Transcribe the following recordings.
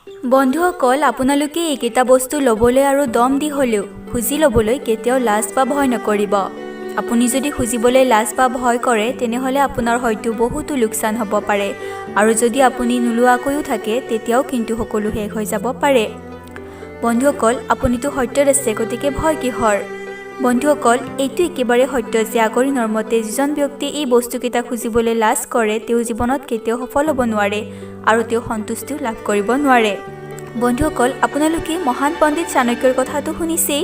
বন্ধুসকল, আপোনালোকে এইকেইটা বস্তু ল'বলৈ আৰু দম দি হ'লেও খুজি ল'বলৈ কেতিয়াও লাজ বা ভয় নকৰিব। আপুনি যদি খুজিবলৈ লাজ বা ভয় কৰে তেনেহ'লে আপোনাৰ হয়তো বহুতো লোকচান হ'ব পাৰে, আৰু যদি আপুনি নোলোৱাকৈও থাকে তেতিয়াও কিন্তু সকলো শেষ হৈ যাব পাৰে। বন্ধুসকল, আপুনিতো সত্যত আছে, গতিকে ভয় কিহৰ? বন্ধুসকল, এইটো একেবাৰে সত্য যে আগৰি নৰ্মতে যিজন ব্যক্তিয়ে এই বস্তুকেইটা খুজিবলৈ লাজ কৰে তেওঁ জীৱনত কেতিয়াও সফল হ'ব নোৱাৰে আৰু তেওঁ সন্তুষ্টিও লাভ কৰিব নোৱাৰে। বন্ধুসকল, আপোনালোকে মহান পণ্ডিত চাণক্যৰ কথাটো শুনিছেই।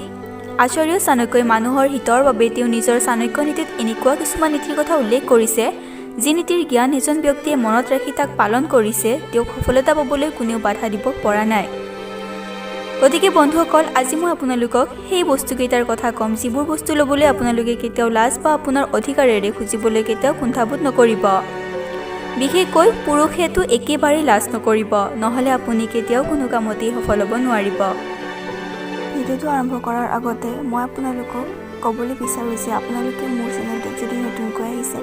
আচাৰ্য চাণক্যই মানুহৰ হিতৰ বাবে তেওঁ নিজৰ চাণক্য নীতিত এনেকুৱা কিছুমান নীতিৰ কথা উল্লেখ কৰিছে যি নীতিৰ জ্ঞান এজন ব্যক্তিয়ে মনত ৰাখি তাক পালন কৰিছে তেওঁক সফলতা পাবলৈ কোনেও বাধা দিব পৰা নাই। গতিকে বন্ধুসকল, আজি মই আপোনালোকক সেই বস্তুকেইটাৰ কথা ক'ম যিবোৰ বস্তু ল'বলৈ আপোনালোকে কেতিয়াও লাজ বা আপোনাৰ অধিকাৰেৰে খুজিবলৈ কেতিয়াও কুণ্ঠাবোধ নকৰিব। বিশেষকৈ পুৰুষেতো একেবাৰেই লাজ নকৰিব, নহ'লে আপুনি কেতিয়াও কোনো কামতেই সফল হ'ব নোৱাৰিব। ভিডিঅ'টো আৰম্ভ কৰাৰ আগতে মই আপোনালোকক ক'বলৈ বিচাৰোঁ যে আপোনালোকে মোৰ চেনেলটোত যদি নতুনকৈ আহিছে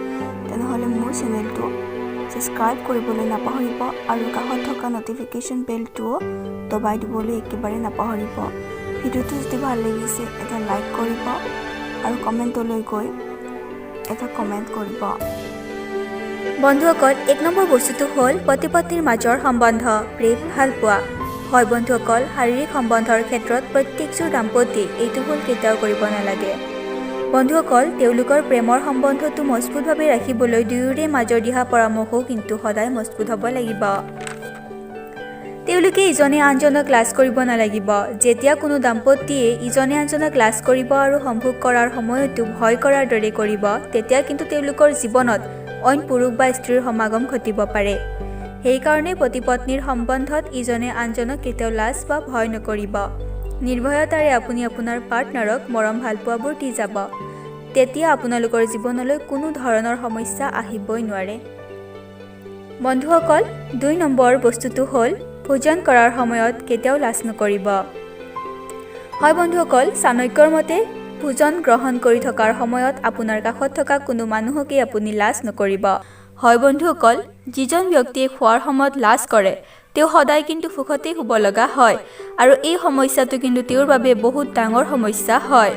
তেনেহ'লে মোৰ চেনেলটো ছাবস্ক্ৰাইব কৰিবলৈ নাপাহৰিব আৰু কাষত থকা ন'টিফিকেশ্যন বেলটোও দবাই দিবলৈ একেবাৰে নাপাহৰিব। ভিডিঅ'টো যদি ভাল লাগিছে এটা লাইক কৰিব আৰু কমেণ্টলৈ গৈ এটা কমেণ্ট কৰিব। বন্ধুসকল, 1 নম্বৰ বস্তুটো হ'ল পতি পত্নীৰ মাজৰ সম্বন্ধ, প্ৰেম, ভালপোৱা। হয় বন্ধুসকল, শাৰীৰিক সম্বন্ধৰ ক্ষেত্ৰত প্ৰত্যেকজন দাম্পত্যই এইটো ভুল কেতিয়াও কৰিব নালাগে। বন্ধুসকল, তেওঁলোকৰ প্ৰেমৰ সম্বন্ধটো মজবুতভাৱে ৰাখিবলৈ দুয়োৰে মাজৰ দিহা পৰামৰ্শও কিন্তু সদায় মজবুত হ'ব লাগিব। তেওঁলোকে ইজনে আনজনক লাজ কৰিব নালাগিব। যেতিয়া কোনো দাম্পত্যই ইজনে আনজনক লাজ কৰিব আৰু সম্ভোগ কৰাৰ সময়তো ভয় কৰাৰ দৰে কৰিব, তেতিয়া কিন্তু তেওঁলোকৰ জীৱনত অইন পুৰুষ বা স্ত্ৰীৰ সমাগম ঘটিব পাৰে। সেইকাৰণে পতি পত্নীৰ সম্বন্ধত ইজনে আনজনক কেতিয়াও লাজ বা ভয় নকৰিব। নিৰ্ভয়তাৰে আপুনি আপোনাৰ পাৰ্টনাৰক মৰম ভালপোৱাবোৰ দি যাব। তেতিয়া আপোনালোকৰ জীৱনলৈ কোনো ধৰণৰ সমস্যা আহিবই নোৱাৰে। বন্ধুসকল, 2 নম্বৰ বস্তুটো হ'ল ভোজন কৰাৰ সময়ত কেতিয়াও লাজ নকৰিব। হয় বন্ধুসকল, চাণক্যৰ মতে ভোজন গ্ৰহণ কৰি থকাৰ সময়ত আপোনাৰ কাষত থকা কোনো মানুহকেই আপুনি লাজ নকৰিব। হয় বন্ধুসকল, যিজন ব্যক্তিয়ে খোৱাৰ সময়ত লাজ কৰে তেওঁ সদায় কিন্তু সুখতেই শুব লগা হয়, আৰু এই সমস্যাটো কিন্তু তেওঁৰ বাবে বহুত ডাঙৰ সমস্যা হয়।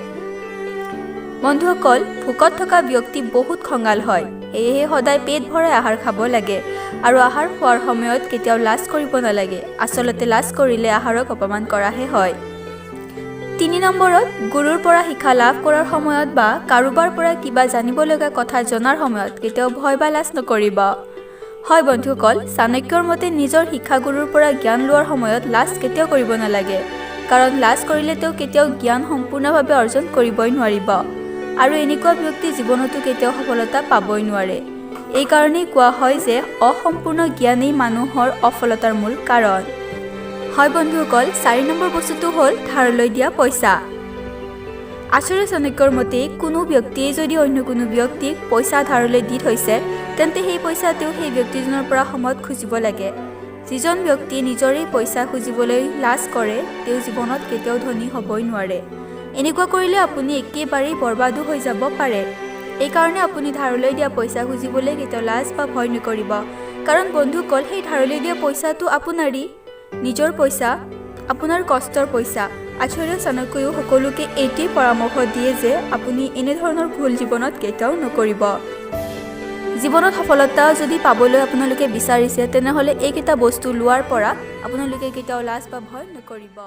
বন্ধুসকল, ভোকত থকা ব্যক্তি বহুত খঙাল হয়, সেয়েহে সদায় পেট ভৰাই আহাৰ খাব লাগে আৰু আহাৰ খোৱাৰ সময়ত কেতিয়াও লাজ কৰিব নালাগে। আচলতে লাজ কৰিলে আহাৰক অপমান কৰাহে হয়। 3 নম্বৰত, গুৰুৰ পৰা শিক্ষা লাভ কৰাৰ সময়ত বা কাৰোবাৰ পৰা কিবা জানিব লগা কথা জনাৰ সময়ত কেতিয়াও ভয় বা লাজ নকৰিব। হয় বন্ধুসকল, চাণক্যৰ মতে নিজৰ শিক্ষাগুৰুৰ পৰা জ্ঞান লোৱাৰ সময়ত লাজ কেতিয়াও কৰিব নালাগে, কাৰণ লাজ কৰিলে তেওঁ কেতিয়াও জ্ঞান সম্পূৰ্ণভাৱে অৰ্জন কৰিবই নোৱাৰিব, আৰু এনেকুৱা ব্যক্তি জীৱনতো কেতিয়াও সফলতা পাবই নোৱাৰে। এইকাৰণেই কোৱা হয় যে অসম্পূৰ্ণ জ্ঞানেই মানুহৰ অফলতাৰ মূল কাৰণ। হয় বন্ধুসকল, 4 নম্বৰ বস্তুটো হ'ল ধাৰলৈ দিয়া পইচা। আচাৰ্য চাণক্যৰ মতে কোনো ব্যক্তিয়ে যদি অন্য কোনো ব্যক্তিক পইচা ধাৰলৈ দি থৈছে তেন্তে সেই পইচা তেওঁ সেই ব্যক্তিজনৰ পৰা সময়ত খুজিব লাগে। যিজন ব্যক্তিয়ে নিজৰেই পইচা খুজিবলৈ লাজ কৰে তেওঁ জীৱনত কেতিয়াও ধনী হ'বই নোৱাৰে। এনেকুৱা কৰিলে আপুনি একেবাৰেই বৰবাদো হৈ যাব পাৰে। এইকাৰণে আপুনি ধাৰলৈ দিয়া পইচা খুজিবলৈ কেতিয়াও লাজ বা ভয় নকৰিব, কাৰণ বন্ধুসকল সেই ধাৰলৈ দিয়া পইচাটো আপোনাৰেই, নিজৰ পইচা, আপোনাৰ কষ্টৰ পইচা। আচাৰ্য চাণক্যইও সকলোকে এইটোৱেই পৰামৰ্শ দিয়ে যে আপুনি এনেধৰণৰ ভুল জীৱনত কেতিয়াও নকৰিব। জীৱনত সফলতা যদি পাবলৈ আপোনালোকে বিচাৰিছে তেনেহ'লে এইকেইটা বস্তু লোৱাৰ পৰা আপোনালোকে কেতিয়াও লাজ বা ভয় নকৰিব।